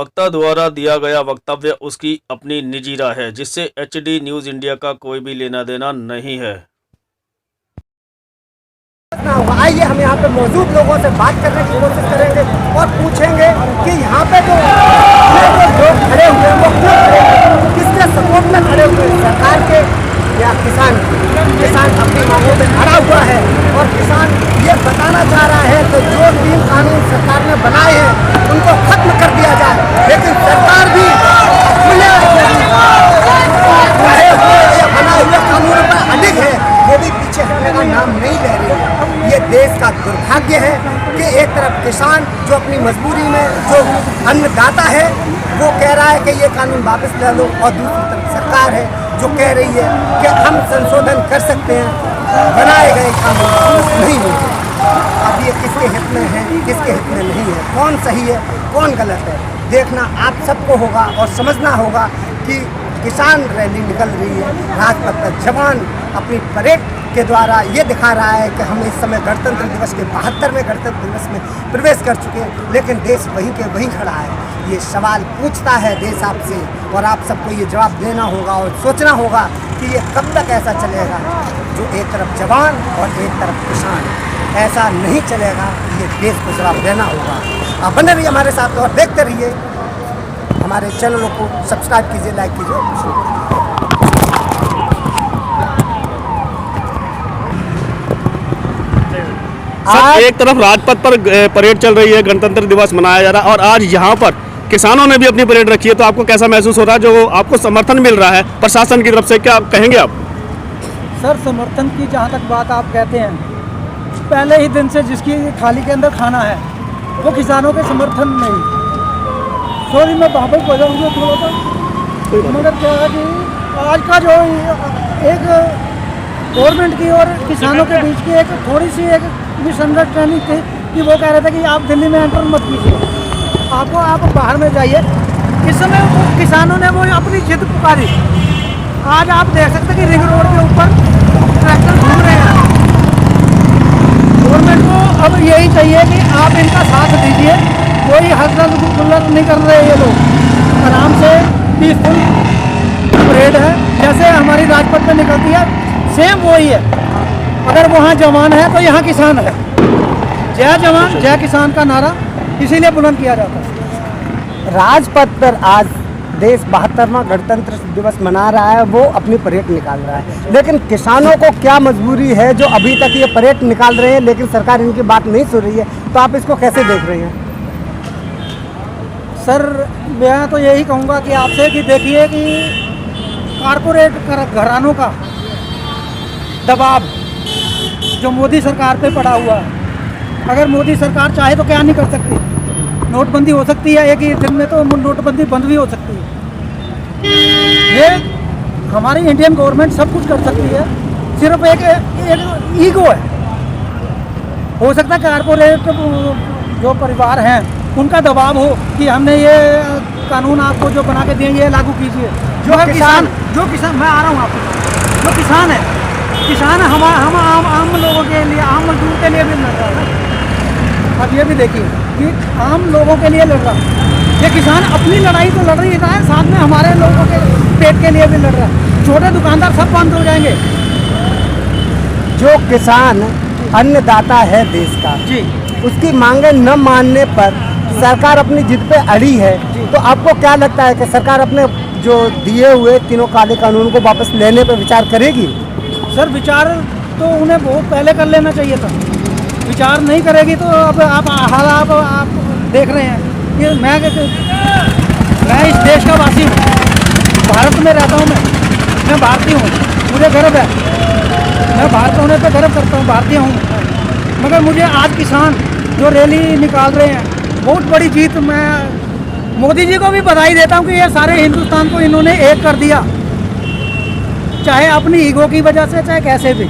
वक्ता द्वारा दिया गया वक्तव्य उसकी अपनी निजी राय है, जिससे HD न्यूज़ इंडिया का कोई भी लेना देना नहीं है। आइए हम यहाँ पे मौजूद लोगों से बात करने की कोशिश करेंगे और पूछेंगे कि यहाँ पे जो लोग खड़े हुए हैं वो क्यों खड़े हैं, किसके सपोर्ट में खड़े हुए हैं, सरकार के या किसान अपनी मांगों पे खड़ा हुआ है। और किसान ये बताना चाह रहा है कि जो 3 कानून सरकार ने बनाए हैं उनको खत्म कर दिया जाए, लेकिन सरकार भी बनाए हुए कानूनों पर अडिग है, वो भी पीछे हटने का नाम नहीं ले रही है। ये देश का दुर्भाग्य है कि एक तरफ किसान जो अपनी मजबूरी में जो अन्नदाता है वो कह रहा है कि ये कानून वापस ले लो, और दूसरी तरफ सरकार है जो कह रही है कि हम संशोधन कर सकते हैं, बनाए गए कानून नहीं होंगे। अब ये किसके हित में है, किसके हित में नहीं है, कौन सही है कौन गलत है, देखना आप सबको होगा और समझना होगा कि किसान रैली निकल रही है, राजपथ पर जवान अपनी परेड के द्वारा ये दिखा रहा है कि हम इस समय गणतंत्र दिवस के 72वें गणतंत्र दिवस में प्रवेश कर चुके हैं, लेकिन देश वहीं के वहीं खड़ा है। ये सवाल पूछता है देश आपसे, और आप सबको ये जवाब देना होगा और सोचना होगा कि ये कब तक ऐसा चलेगा, जो एक तरफ जवान और एक तरफ किसान, ऐसा नहीं चलेगा। ये देश को जवाब देना होगा। आप बने रहिए हमारे साथ और देखते रहिए, हमारे चैनलों को सब्सक्राइब कीजिए, लाइक कीजिए। सर, एक तरफ राजपथ पर परेड चल रही है, गणतंत्र दिवस मनाया जा रहा है, और आज यहाँ पर किसानों ने भी अपनी परेड रखी है, तो आपको कैसा महसूस हो रहा है जो आपको समर्थन मिल रहा है प्रशासन की तरफ से, क्या कहेंगे आप? सर, समर्थन की जहाँ तक बात आप कहते हैं, पहले ही दिन से जिसकी थाली के अंदर खाना है वो किसानों के समर्थन नहीं। सॉरी मैं वापस बजाऊँगा थोड़ा सा, मगर क्या है कि आज का जो एक गवर्नमेंट की और किसानों के बीच की एक थोड़ी सी एक मिसअंडरस्टैंडिंग थी कि वो कह रहे थे कि आप दिल्ली में एंटर मत कीजिए, आप बाहर में जाइए। इस समय वो किसानों ने वो अपनी जिद पुकारी। आज आप देख सकते हैं कि रिंग रोड के ऊपर ट्रैक्टर घूम रहे हैं। गवर्नमेंट को अब यही चाहिए कि आप इनका साथ दीजिए, कोई हल्ला गुल्लत नहीं कर रहे ये लोग, आराम से पीसफुल परेड है जैसे हमारी राजपथ में निकलती है, सेम वही है। अगर वहाँ जवान है तो यहाँ किसान है। जय जवान जय किसान का नारा इसीलिए बुलंद किया जाता है। राजपथ पर आज देश 72वां गणतंत्र दिवस मना रहा है, वो अपनी परेड निकाल रहा है, लेकिन किसानों को क्या मजबूरी है जो अभी तक ये परेड निकाल रहे हैं लेकिन सरकार इनकी बात नहीं सुन रही है, तो आप इसको कैसे देख रहे हैं? सर, मैं तो यही कहूँगा कि आपसे कि देखिए कि कारपोरेट घरानों का दबाव जो मोदी सरकार पे पड़ा हुआ है, अगर मोदी सरकार चाहे तो क्या नहीं कर सकती। नोटबंदी हो सकती है, एक ही दिन में तो नोटबंदी बंद भी हो सकती है। ये हमारी इंडियन गवर्नमेंट सब कुछ कर सकती है, सिर्फ एक ईगो है। हो सकता है कारपोरेट जो परिवार हैं उनका दबाव हो कि हमने ये कानून आपको जो बना के दिए ये लागू कीजिए। जो किसान मैं आ रहा हूँ आपको, जो किसान है हम आम लोगों के लिए, आम मजदूर के लिए भी लड़ रहा है। अब ये भी देखिए कि आम लोगों के लिए लड़ रहा है, ये किसान अपनी लड़ाई तो लड़ रही है, साथ में हमारे लोगों के पेट के लिए भी लड़ रहा है। छोटे दुकानदार सब बंद हो जाएंगे। जो किसान अन्नदाता है देश का जी, उसकी मांगे न मानने पर सरकार अपनी जिद पे अड़ी है, तो आपको क्या लगता है कि सरकार अपने जो दिए हुए 3 काले कानून को वापस लेने पर विचार करेगी? सर, विचार तो उन्हें बहुत पहले कर लेना चाहिए था। विचार नहीं करेगी तो अब आप देख रहे हैं कि मैं इस देश का वासी हूँ, भारत में रहता हूँ, मैं भारतीय हूँ, मुझे गर्व है, मैं भारत होने पे गर्व करता हूँ, भारतीय हूँ। मगर मुझे आज किसान जो रैली निकाल रहे हैं बहुत बड़ी जीत, मैं मोदी जी को भी बधाई देता हूँ कि ये सारे हिंदुस्तान को इन्होंने एक कर दिया, चाहे अपनी ईगो की वजह से चाहे कैसे भी।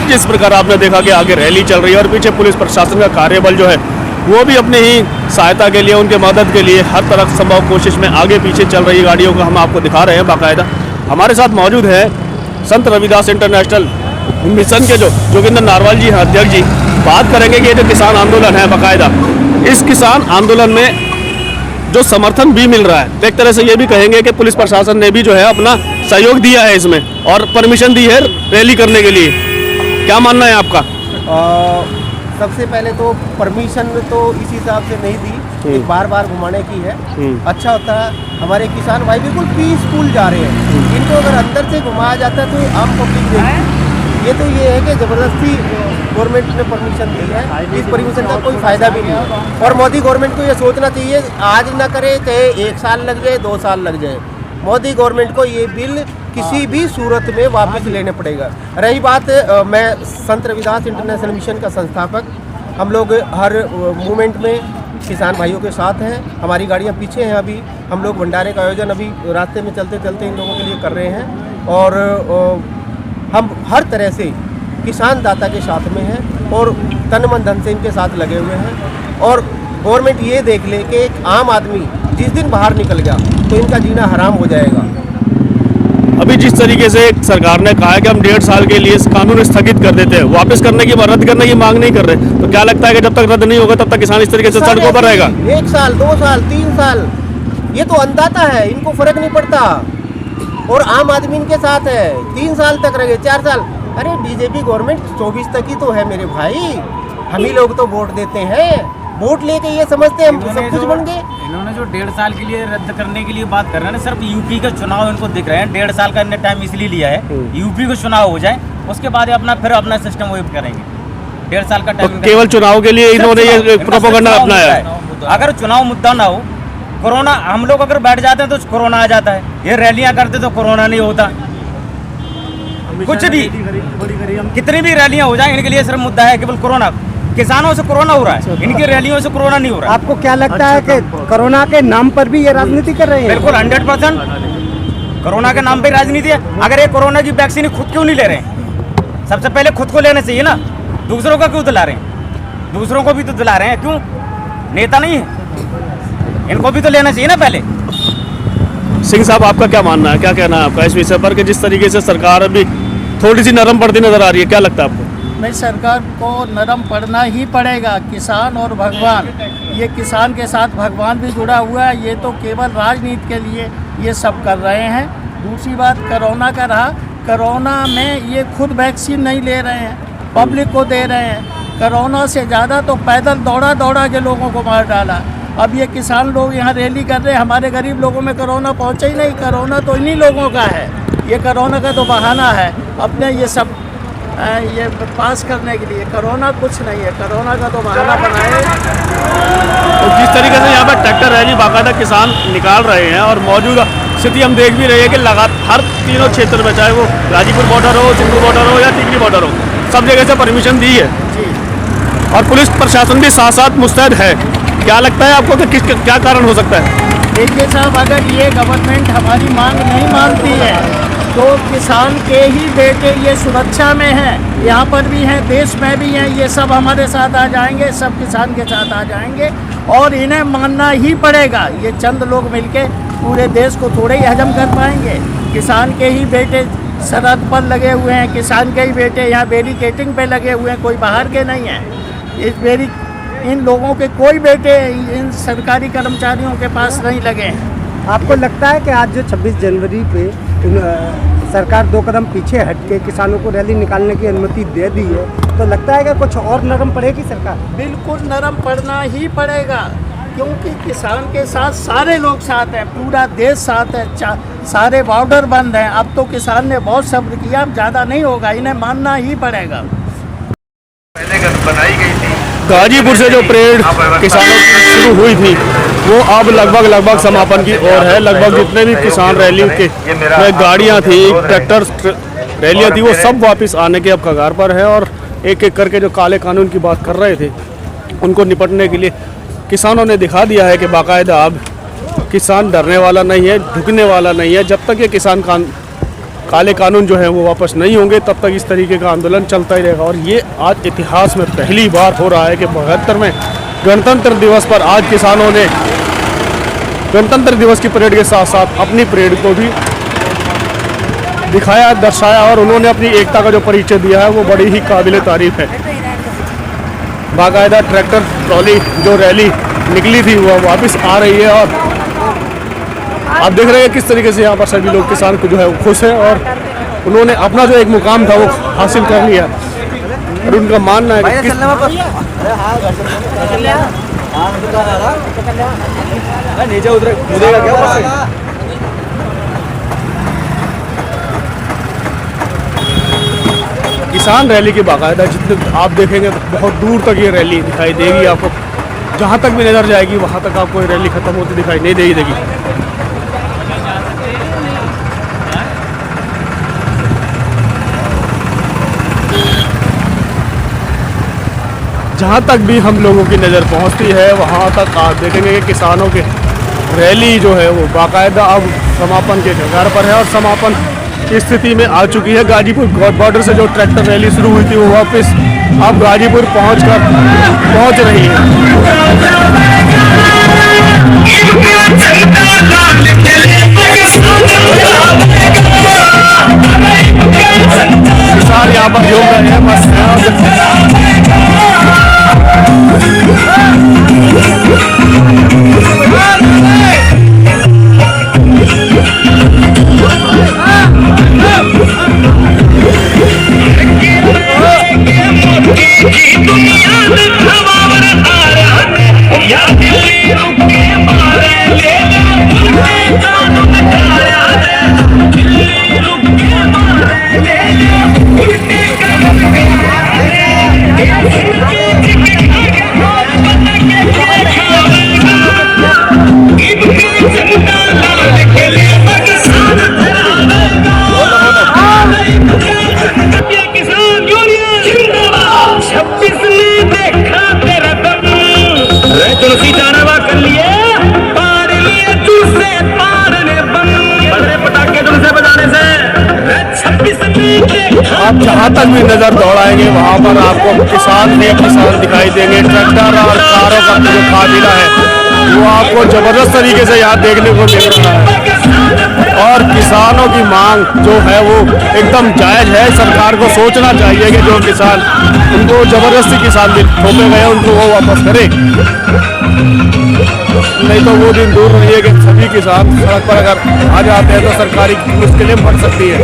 जिस प्रकार आपने देखा कि आगे रैली चल रही है और पीछे पुलिस प्रशासन का कार्यबल जो है वो भी अपने ही सहायता के लिए, उनके मदद के लिए हर तरह संभव कोशिश में आगे पीछे चल रही गाड़ियों को हम आपको दिखा रहे हैं बाकायदा। हमारे साथ मौजूद है संत रविदास इंटरनेशनल मिशन के जो जोगिंदर नारवाल जी हैं, अध्यक्ष जी। बात करेंगे कि ये जो किसान आंदोलन है बाकायदा, इस किसान आंदोलन में जो समर्थन भी मिल रहा है, तो एक तरह से ये भी कहेंगे कि पुलिस प्रशासन ने भी जो है अपना सहयोग दिया है इसमें और परमिशन दी है रैली करने के लिए। क्या मानना है आपका? सबसे पहले तो परमिशन तो इस हिसाब से नहीं दी, एक बार बार घुमाने की है। अच्छा होता है, हमारे किसान भाई बिल्कुल पीसफुल जा रहे हैं। इनको अगर अंदर से घुमाया जाता है तो आम पब्लिक देखती। ये तो ये है कि ज़बरदस्ती गवर्नमेंट ने परमिशन दी है, इस परमिशन का कोई फ़ायदा भी नहीं है। और मोदी गवर्नमेंट को ये सोचना चाहिए, आज ना करे चाहे 1 साल लग जाए 2 साल लग जाए, मोदी गवर्नमेंट को ये बिल किसी भी सूरत में वापस लेने पड़ेगा। रही बात, मैं संत रविदास इंटरनेशनल मिशन का संस्थापक, हम लोग हर मूवमेंट में किसान भाइयों के साथ हैं। हमारी गाड़ियां पीछे हैं। अभी हम लोग भंडारे का आयोजन अभी रास्ते में चलते चलते इन लोगों के लिए कर रहे हैं और हम हर तरह से किसान दाता के साथ में हैं और तन मन धन से इनके साथ लगे हुए हैं। और गवर्नमेंट ये देख ले कि एक आम आदमी जिस दिन बाहर निकल गया तो इनका जीना हराम हो जाएगा। अभी जिस तरीके से सरकार ने कहा है कि हम 1.5 साल के लिए इस कानून स्थगित कर देते हैं, वापस करने की रद्द करने की मांग नहीं कर रहे, तो क्या लगता है कि जब तक रद्द नहीं होगा तब तक किसान इस तरीके से सड़कों पर रहेगा? 1 साल 2 साल 3 साल ये तो अंदाता है, इनको फर्क नहीं पड़ता। और आम आदमी इनके साथ है, 3 साल तक रहे, 4 साल। अरे बीजेपी गवर्नमेंट 24 तक ही तो है मेरे भाई। हम ही लोग तो वोट देते हैं, वोट लेके ये समझते हैं हम सब कुछ बन गए। इन्होंने जो 1.5 साल के लिए रद्द करने के लिए बात कर रहे हैं ना, सिर्फ यूपी का चुनाव इनको दिख रहे हैं। 1.5 साल का इन्हें टाइम इसलिए लिया है, यूपी का चुनाव हो जाए उसके बाद फिर अपना सिस्टम वही करेंगे। 1.5 साल का टाइम केवल चुनाव के लिए इन्होंने ये प्रोपेगेंडा अपनाया है। अगर चुनाव मुद्दा ना हो, कोरोना, हम लोग अगर बैठ जाते हैं तो कोरोना आ जाता है, ये रैलियां करते तो कोरोना नहीं होता। कुछ भी कितनी भी रैलियां हो जाए, इनके लिए सिर्फ मुद्दा है केवल कोरोना। किसानों से कोरोना हो रहा है, इनकी रैलियों से कोरोना नहीं हो रहा है। आपको क्या लगता है कि कोरोना के नाम पर भी ये राजनीति कर रहे हैं? बिल्कुल 100% कोरोना के नाम पे राजनीति है। अगर ये कोरोना की वैक्सीन खुद क्यों नहीं ले रहे हैं? सबसे पहले खुद को लेना चाहिए ना, दूसरों का क्यों दिला रहे हैं? दूसरों को भी तो दिला रहे हैं, क्यों? नेता नहीं है, इनको भी तो लेना चाहिए ना पहले। सिंह साहब, आपका क्या मानना है, क्या कहना है आपका इस विषय पर कि जिस तरीके से सरकार अभी थोड़ी सी नरम पड़ती नजर आ रही है, क्या लगता है आपको? नहीं, सरकार को नरम पड़ना ही पड़ेगा। किसान और भगवान, ये किसान के साथ भगवान भी जुड़ा हुआ है। ये तो केवल राजनीति के लिए ये सब कर रहे हैं। दूसरी बात कोरोना का रहा, कोरोना में ये खुद वैक्सीन नहीं ले रहे हैं, पब्लिक को दे रहे हैं। कोरोना से ज़्यादा तो पैदल दौड़ा दौड़ा के लोगों को मार डाला। अब ये किसान लोग यहाँ रैली कर रहे हैं, हमारे गरीब लोगों में कोरोना पहुँचा ही नहीं। कोरोना तो इन्हीं लोगों का है, ये कोरोना का तो बहाना है अपने ये सब ये पास करने के लिए। कोरोना कुछ नहीं है, कोरोना का तो बहाना बनाए। तो जिस तरीके से यहाँ पर ट्रैक्टर रैली बाकायदा किसान निकाल रहे हैं और मौजूदा स्थिति हम देख भी रहे हैं कि लगातार हर तीनों क्षेत्र में, चाहे वो गाजीपुर बॉर्डर हो, सिंधु बॉर्डर हो या टिकरी बॉर्डर हो, सब जगह से परमिशन दी है और पुलिस प्रशासन भी साथ साथ मुस्तैद है। क्या लगता है आपको कि क्या कारण हो सकता है? देखिए साहब, अगर ये गवर्नमेंट हमारी मांग नहीं मानती है तो किसान के ही बेटे ये सुरक्षा में हैं, यहाँ पर भी हैं, देश में भी हैं, ये सब हमारे साथ आ जाएंगे, सब किसान के साथ आ जाएंगे और इन्हें मानना ही पड़ेगा। ये चंद लोग मिलके पूरे देश को थोड़े ही हजम कर पाएंगे। किसान के ही बेटे सरहद पर लगे हुए हैं, किसान के ही बेटे यहाँ बैरिकेडिंग पे लगे हुए हैं, कोई बाहर के नहीं हैं। इन लोगों के कोई बेटे इन सरकारी कर्मचारियों के पास नहीं लगे हैं। आपको लगता है कि आज जो 26 जनवरी पे सरकार 2 कदम पीछे हट के किसानों को रैली निकालने की अनुमति दे दी है, तो लगता है कि कुछ और नरम पड़ेगी सरकार? बिल्कुल नरम पड़ना ही पड़ेगा, क्योंकि किसान के साथ सारे लोग साथ हैं, पूरा देश साथ है, सारे बॉर्डर बंद हैं। अब तो किसान ने बहुत सब्र किया, अब ज़्यादा नहीं होगा, इन्हें मानना ही पड़ेगा। बनाई गई थी गाजीपुर से जो परेड किसानों की शुरू हुई थी वो अब लगभग समापन की ओर है। लगभग जितने भी किसान रैली के गाड़ियां थी, ट्रैक्टर रैलियां थी, वो सब वापस आने के अब कगार पर है और एक एक करके जो काले कानून की बात कर रहे थे उनको निपटने के लिए किसानों ने दिखा दिया है कि बाकायदा अब किसान डरने वाला नहीं है, झुकने वाला नहीं है। जब तक ये किसान काले कानून जो है वो वापस नहीं होंगे तब तक इस तरीके का आंदोलन चलता ही रहेगा। और ये आज इतिहास में पहली बार हो रहा है कि 72 में गणतंत्र दिवस पर आज किसानों ने गणतंत्र दिवस की परेड के साथ साथ अपनी परेड को भी दिखाया, दर्शाया और उन्होंने अपनी एकता का जो परिचय दिया है वो बड़ी ही काबिल तारीफ है। बाकायदा ट्रैक्टर ट्रॉली जो रैली निकली थी वो वापस आ रही है और आप देख रहे हैं किस तरीके से यहाँ पर सभी लोग किसान को जो है वो खुश है और उन्होंने अपना जो एक मुकाम था वो हासिल कर लिया और उनका मानना है कि किसान रैली की बाकायदा जितने आप देखेंगे तो बहुत दूर तक ये रैली दिखाई देगी आपको, जहाँ तक भी नजर जाएगी वहाँ तक आपको ये रैली खत्म होती दिखाई नहीं देगी। जहाँ तक भी हम लोगों की नज़र पहुँचती है वहाँ तक आप देखेंगे कि किसानों की रैली जो है वो बाकायदा अब समापन के कगार पर है और समापन की स्थिति में आ चुकी है। गाजीपुर बॉर्डर से जो ट्रैक्टर रैली शुरू हुई थी वो वापस अब गाजीपुर पहुँच रही है। किसान यहाँ पर घूम रहे हैं बस आप जहाँ तक भी नज़र दौड़ाएंगे वहाँ पर आपको किसान दिखाई देंगे। ट्रैक्टर और कारों का जो काफिला है वो आपको ज़बरदस्त तरीके से यहाँ देखने को मिल रहा है और किसानों की मांग जो है वो एकदम जायज़ है। सरकार को सोचना चाहिए कि जो किसान उनको ज़बरदस्ती किसान थोपे गए उनको वो वापस करे, नहीं तो वो दिन दूर नहीं है कि सभी किसान सड़क पर अगर आ जाते हैं तो सरकारी मुश्किलें बढ़ सकती है।